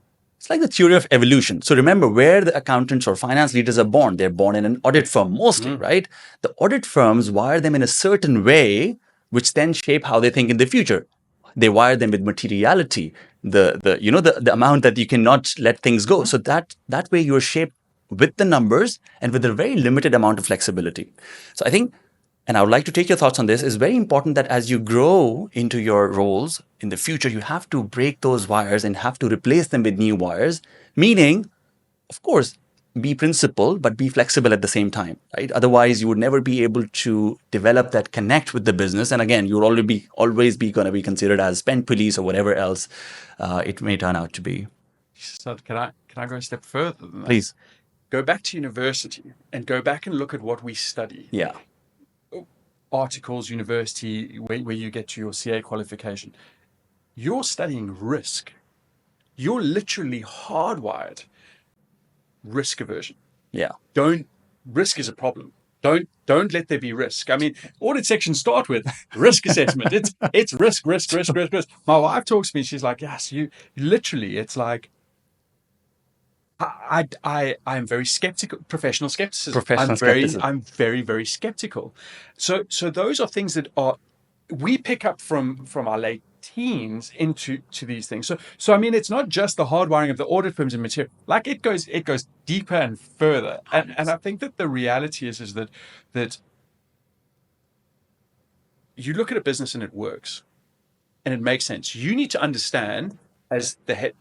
the theory of evolution. So remember where the accountants or finance leaders are born. They're born in an audit firm mostly, right? The audit firms wire them in a certain way, which then shape how they think in the future. They wire them with materiality, the amount that you cannot let things go. So that way you're shaped with the numbers and with a very limited amount of flexibility. So I think, and I would like to take your thoughts on this, it's very important that as you grow into your roles in the future, you have to break those wires and have to replace them with new wires, meaning, of course, be principled, but be flexible at the same time, right? Otherwise, you would never be able to develop that connect with the business. And again, you will always be going to be considered as spend police or whatever else it may turn out to be. So can I go a step further than that? Please. Go back to university and go back and look at what we study. Yeah. Articles, university, where you get to your CA qualification. You're studying risk. You're literally hardwired risk aversion. Yeah. Risk is a problem. Don't let there be risk. I mean, audit sections start with risk assessment. It's risk. My wife talks to me. She's like, yes, you literally. It's like I am very skeptical. Professional skepticism. I'm very very skeptical. So those are things that we pick up from our late teens into these things. So I mean, it's not just the hardwiring of the audit firms and material. Like it goes deeper and further. And I think that the reality is that you look at a business and it works, and it makes sense. You need to understand as the head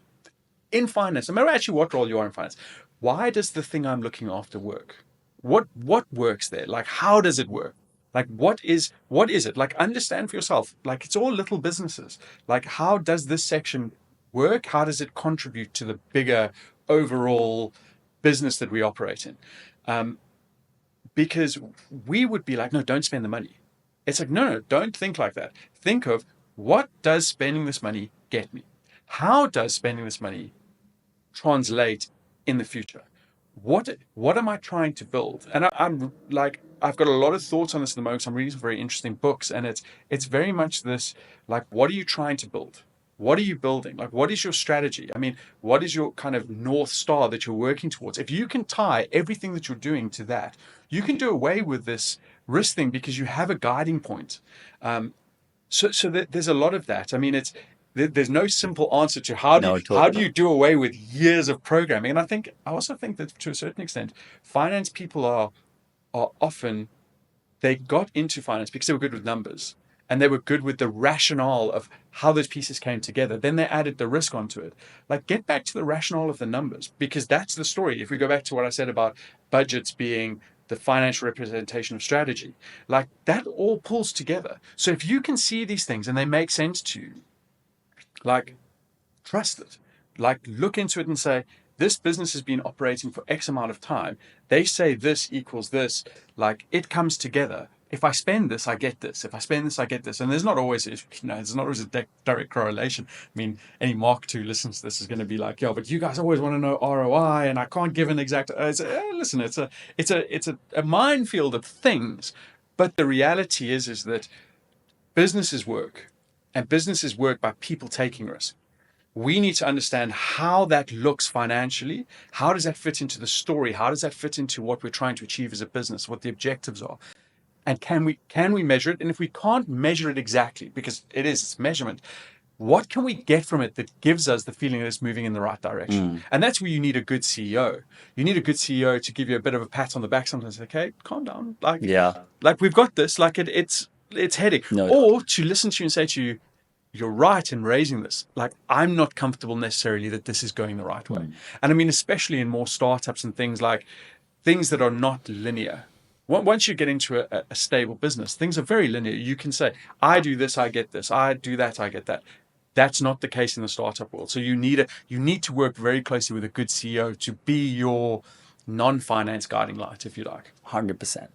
in finance, no matter actually what role you are in finance, why does the thing I'm looking after work? What works there? Like, how does it work? Like, what is it? Like, understand for yourself. Like, it's all little businesses. Like, how does this section work? How does it contribute to the bigger overall business that we operate in? Because we would be like, no, don't spend the money. It's like, no, don't think like that. Think of, what does spending this money get me? How does spending this money translate in the future? What am I trying to build? And I'm like, I've got a lot of thoughts on this at the moment. So I'm reading some very interesting books, and it's very much this, like, what are you trying to build? What are you building? Like, what is your strategy? I mean, what is your kind of North Star that you're working towards? If you can tie everything that you're doing to that, you can do away with this risk thing because you have a guiding point. So there's a lot of that. I mean, there's no simple answer to how do you do away with years of programming. And I also think that to a certain extent, finance people are often, they got into finance because they were good with numbers and they were good with the rationale of how those pieces came together. Then they added the risk onto it. Like, get back to the rationale of the numbers, because that's the story. If we go back to what I said about budgets being the financial representation of strategy, like, that all pulls together. So if you can see these things and they make sense to you, like, trust it. Like, look into it and say, this business has been operating for X amount of time. They say this equals this. Like, it comes together. If I spend this, I get this. If I spend this, I get this. And there's not always, there's not always a direct correlation. I mean, any marketer who listens to this is going to be like, yo, but you guys always want to know ROI, and I can't give an exact. Listen, it's a minefield of things. But the reality is that businesses work. And businesses work by people taking risk. We need to understand how that looks financially. How does that fit into the story? How does that fit into what we're trying to achieve as a business, what the objectives are? And can we measure it? And if we can't measure it exactly, because it's measurement, what can we get from it that gives us the feeling that it's moving in the right direction? And that's where you need a good CEO. You need a good CEO to give you a bit of a pat on the back sometimes. Okay, calm down. Like, we've got this. Like, it's heading. Or to listen to you and say to you, you're right in raising this. Like, I'm not comfortable necessarily that this is going the right way. And I mean, especially in more startups and things that are not linear. Once you get into a stable business, things are very linear. You can say, I do this, I get this. I do that, I get that. That's not the case in the startup world. So you need to work very closely with a good CEO to be your non-finance guiding light, if you like. 100%.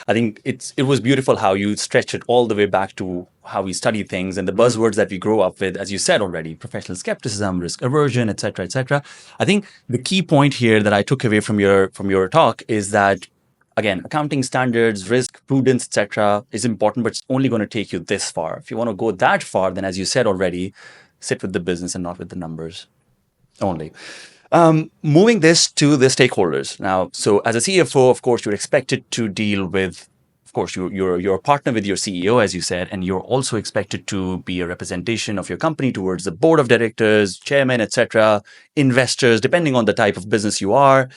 I think it was beautiful how you stretched it all the way back to how we study things and the buzzwords that we grow up with, as you said already: professional skepticism, risk aversion, etc., etc. I think the key point here that I took away from your talk is that, again, accounting standards, risk, prudence, etc., is important, but it's only going to take you this far. If you want to go that far, then, as you said already, sit with the business and not with the numbers only. Moving this to the stakeholders now. So as a CFO, of course, you're expected to deal with, of course, you're a partner with your CEO, as you said, and you're also expected to be a representation of your company towards the board of directors, chairman, etc., investors, depending on the type of business you are.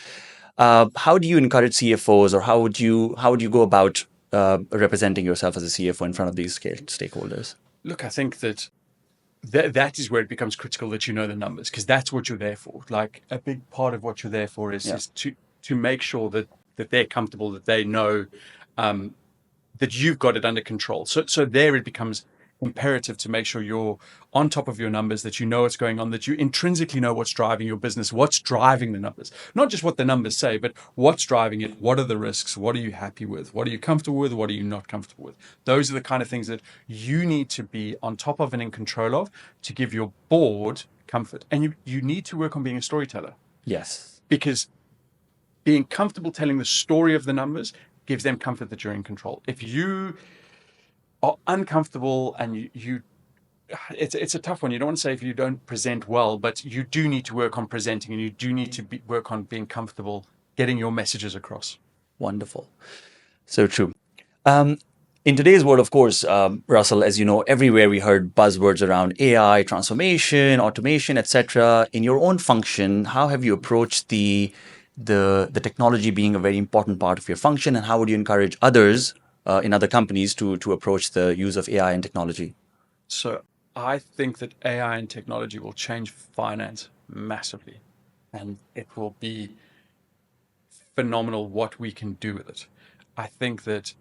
How do you encourage CFOs, or how would you go about representing yourself as a CFO in front of these stakeholders? Look, I think that is where it becomes critical that you know the numbers, because that's what you're there for. Like, a big part of what you're there for is Yeah. is to make sure that they're comfortable, that they know that you've got it under control. So there it becomes imperative to make sure you're on top of your numbers, that you know what's going on, that you intrinsically know what's driving your business, what's driving the numbers, not just what the numbers say, but what's driving it. What are the risks? What are you happy with? What are you comfortable with? What are you not comfortable with? Those are the kind of things that you need to be on top of and in control of to give your board comfort. And you need to work on being a storyteller, Yes. because being comfortable telling the story of the numbers gives them comfort that you're in control. If you are uncomfortable and it's a tough one. You don't want to say if you don't present well, but you do need to work on presenting, and you do need to work on being comfortable getting your messages across. Wonderful. So true. In today's world, of course, Russell, as you know, everywhere we heard buzzwords around AI, transformation, automation, etc. In your own function, how have you approached the technology being a very important part of your function, and how would you encourage others in other companies to approach the use of AI and technology? So I think that AI and technology will change finance massively, and it will be phenomenal what we can do with it. I think that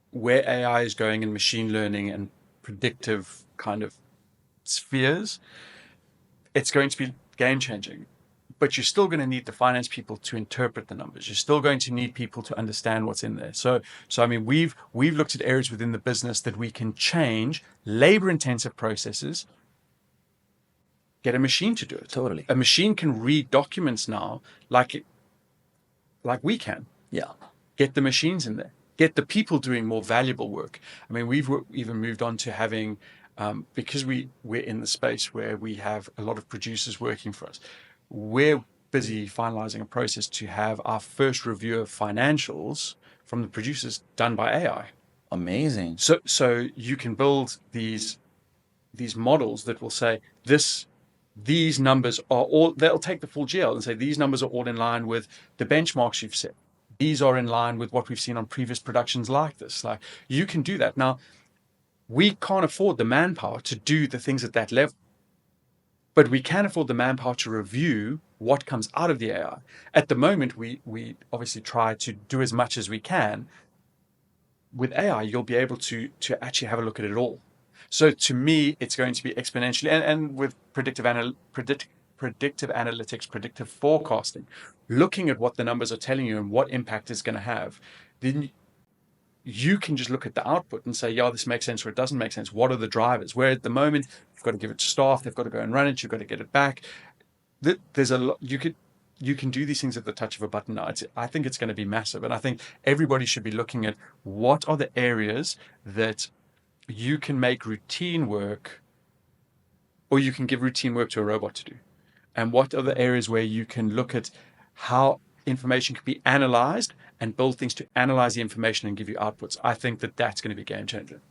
where AI is going in machine learning and predictive kind of spheres, it's going to be game changing. But you're still going to need the finance people to interpret the numbers. You're still going to need people to understand what's in there. So I mean, we've looked at areas within the business that we can change labor-intensive processes. Get a machine to do it. Totally. A machine can read documents now like we can. Yeah. Get the machines in there. Get the people doing more valuable work. I mean, we've even moved on to having, because we're in the space where we have a lot of producers working for us, we're busy finalizing a process to have our first review of financials from the producers done by AI. Amazing. So you can build these models that will say these numbers are all, they'll take the full GL and say these numbers are all in line with the benchmarks you've set. These are in line with what we've seen on previous productions like this. Like, you can do that. Now, we can't afford the manpower to do the things at that level, but we can afford the manpower to review what comes out of the AI. At the moment, we obviously try to do as much as we can. With AI, you'll be able to actually have a look at it all. So to me, it's going to be exponentially, and with predictive analytics, predictive forecasting, looking at what the numbers are telling you and what impact it's going to have, then you can just look at the output and say, yeah, this makes sense or it doesn't make sense. What are the drivers? Where at the moment, you've got to give it to staff, they've got to go and run it, you've got to get it back. There's a lot, you can do these things at the touch of a button now. I think it's going to be massive. And I think everybody should be looking at what are the areas that you can make routine work, or you can give routine work to a robot to do. And what are the areas where you can look at how information can be analyzed and build things to analyze the information and give you outputs. I think that that's going to be a game changer.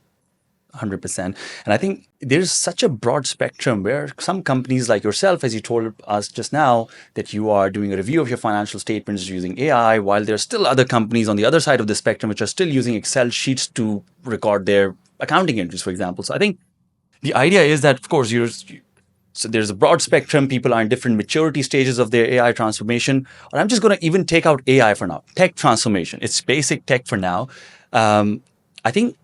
100%. And I think there's such a broad spectrum where some companies like yourself, as you told us just now, that you are doing a review of your financial statements using AI, while there are still other companies on the other side of the spectrum which are still using Excel sheets to record their accounting entries, for example. So I think the idea is that, of course, so there's a broad spectrum. People are in different maturity stages of their AI transformation. And I'm just going to even take out AI for now. Tech transformation. It's basic tech for now. I think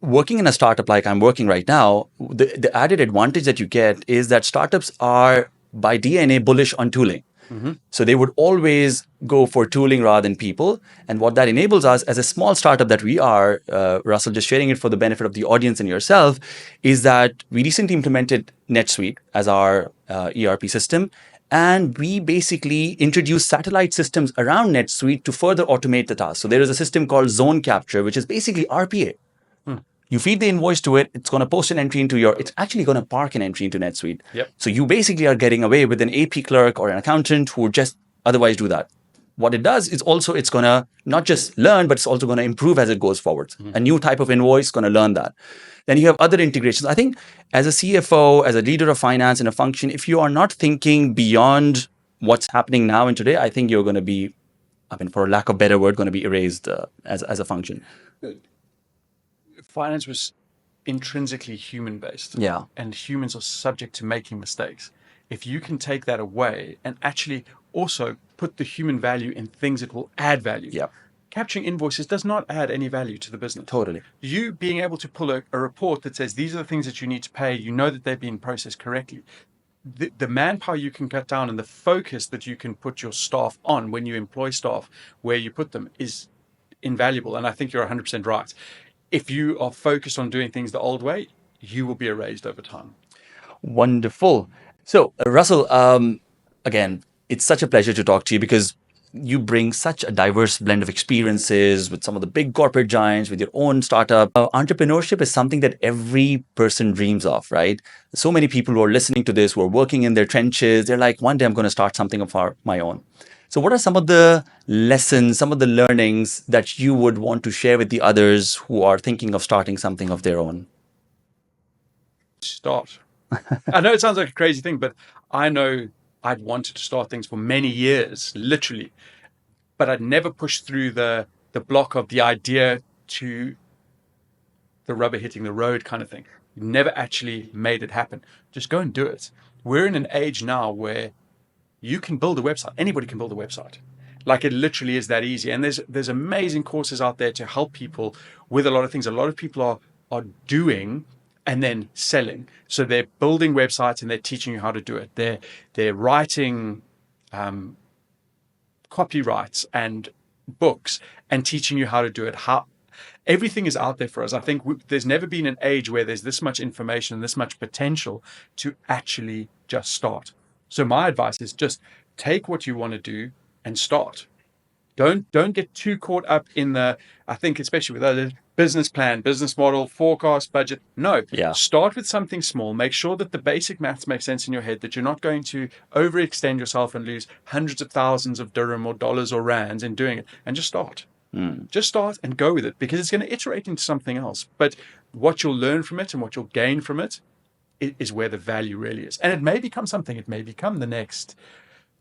working in a startup like I'm working right now, the added advantage that you get is that startups are by DNA bullish on tooling. Mm-hmm. So they would always go for tooling rather than people. And what that enables us as a small startup that we are, Russell, just sharing it for the benefit of the audience and yourself, is that we recently implemented NetSuite as our ERP system. And we basically introduced satellite systems around NetSuite to further automate the task. So there is a system called Zone Capture, which is basically RPA. You feed the invoice to it, it's going to post an entry into it's actually going to park an entry into NetSuite. Yep. So you basically are getting away with an AP clerk or an accountant who would just otherwise do that. What it does is also it's going to not just learn, but it's also going to improve as it goes forward. Mm-hmm. A new type of invoice is going to learn that. Then you have other integrations. I think as a CFO, as a leader of finance in a function, if you are not thinking beyond what's happening now and today, I think you're going to be, I mean, for a lack of better word, going to be erased as a function. Finance was intrinsically human based. Yeah. And humans are subject to making mistakes. If you can take that away and actually also put the human value in things that will add value. Yeah. Capturing invoices does not add any value to the business. Totally. You being able to pull a report that says these are the things that you need to pay, you know that they're being processed correctly. The manpower you can cut down and the focus that you can put your staff on when you employ staff, where you put them, is invaluable. And I think you're 100% right. If you are focused on doing things the old way, you will be erased over time. Wonderful. So, Russell, again, it's such a pleasure to talk to you because you bring such a diverse blend of experiences with some of the big corporate giants, with your own startup. Entrepreneurship is something that every person dreams of, right? So many people who are listening to this, who are working in their trenches, they're like, one day I'm going to start something of my own. So what are some of the lessons, some of the learnings that you would want to share with the others who are thinking of starting something of their own? Start. I know it sounds like a crazy thing, but I know I'd wanted to start things for many years, literally. But I'd never pushed through the block of the idea to the rubber hitting the road kind of thing. Never actually made it happen. Just go and do it. We're in an age now where you can build a website. Anybody can build a website. Like, it literally is that easy. And there's amazing courses out there to help people with a lot of things. A lot of people are doing and then selling. So they're building websites and they're teaching you how to do it. They're writing copyrights and books and teaching you how to do it. Everything is out there for us. I think there's never been an age where there's this much information and this much potential to actually just start. So my advice is just take what you want to do and start. Don't get too caught up in I think especially with other business plan, business model, forecast, budget. No, Start with something small. Make sure that the basic maths make sense in your head, that you're not going to overextend yourself and lose hundreds of thousands of dirham or dollars or rands in doing it. And just start. Just start and go with it, because it's going to iterate into something else. But what you'll learn from it and what you'll gain from it is where the value really is. And it may become something. It may become the next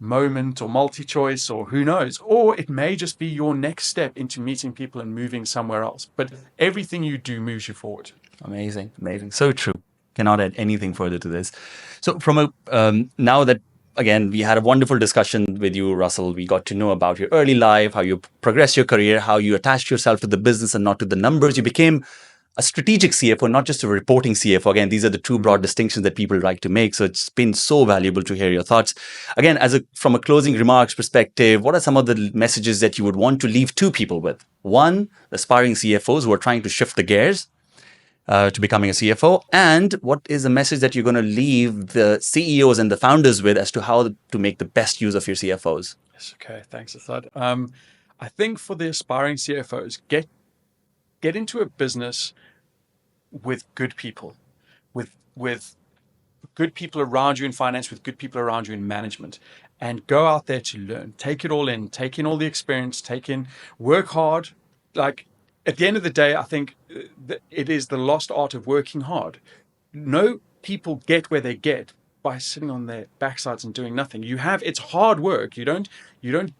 Moment or multi-choice, or who knows, or it may just be your next step into meeting people and moving somewhere else. But everything you do moves you forward. Amazing. So true. Cannot add anything further to this. So from now that, again, we had a wonderful discussion with you, Russell. We got to know about your early life, how you progressed your career, how you attached yourself to the business and not to the numbers. You became a strategic CFO, not just a reporting CFO. Again, these are the two broad distinctions that people like to make. So it's been so valuable to hear your thoughts. Again, from a closing remarks perspective, what are some of the messages that you would want to leave two people with? One, aspiring CFOs who are trying to shift the gears to becoming a CFO. And what is a message that you're going to leave the CEOs and the founders with as to how to make the best use of your CFOs? Yes, okay, thanks, Asad. I think for the aspiring CFOs, get into a business with good people, with good people around you in finance, with good people around you in management, and go out there to learn. Take it all in. Take in all the experience. Work hard. Like, at the end of the day, I think it is the lost art of working hard. No people get where they get by sitting on their backsides and doing nothing. It's hard work. You don't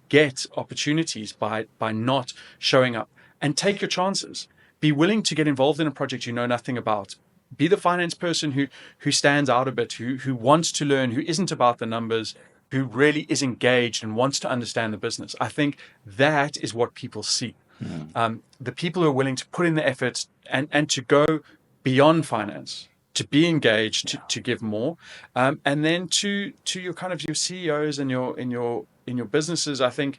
get opportunities by not showing up. And take your chances. Be willing to get involved in a project you know nothing about. Be the finance person who stands out a bit, who wants to learn, who isn't about the numbers, who really is engaged and wants to understand the business. I think that is what people see. The people who are willing to put in the effort and to go beyond finance, to be engaged, to give more, and then to your kind of your CEOs and in your businesses. I think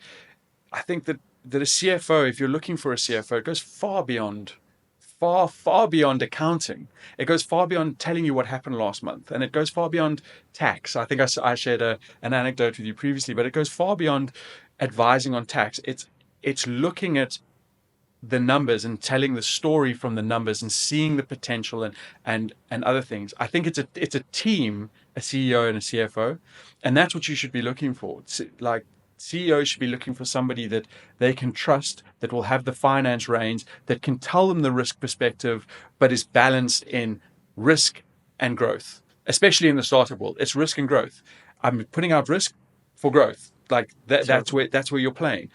that a CFO, if you're looking for a CFO, it goes far beyond accounting. It goes far beyond telling you what happened last month, and it goes far beyond tax. I think I shared an anecdote with you previously, but it goes far beyond advising on tax. It's looking at the numbers and telling the story from the numbers and seeing the potential and other things. I think it's a team, a CEO and a CFO, and that's what you should be looking for. Like, CEOs should be looking for somebody that they can trust, that will have the finance reins, that can tell them the risk perspective, but is balanced in risk and growth, especially in the startup world. It's risk and growth. I'm putting out risk, for growth. Like that's where you're playing.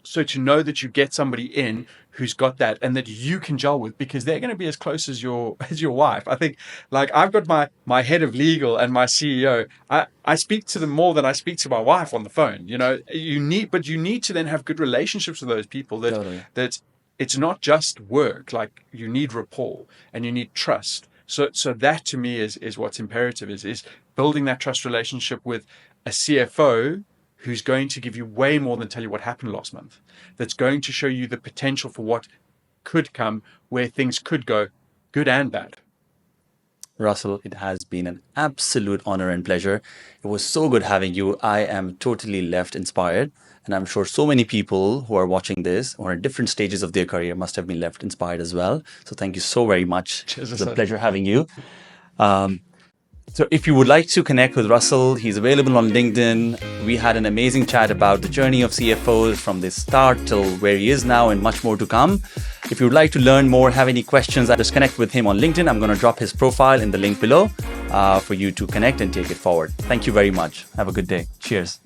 So to know that you get somebody in who's got that and that you can gel with, because they're going to be as close as your wife. I think, like, I've got my head of legal and my CEO. I speak to them more than I speak to my wife on the phone. You need to then have good relationships with those people. That it's not just work. Like, you need rapport and you need trust. So that to me is what's imperative, is building that trust relationship with a CFO who's going to give you way more than tell you what happened last month, that's going to show you the potential for what could come, where things could go, good and bad. Russell, it has been an absolute honor and pleasure. It was so good having you. I am totally left inspired. And I'm sure so many people who are watching this or at different stages of their career must have been left inspired as well. So thank you so very much. Cheers, it's a pleasure having you. So if you would like to connect with Russell, he's available on LinkedIn. We had an amazing chat about the journey of CFOs from the start till where he is now, and much more to come. If you would like to learn more, have any questions, just connect with him on LinkedIn. I'm going to drop his profile in the link below for you to connect and take it forward. Thank you very much. Have a good day. Cheers.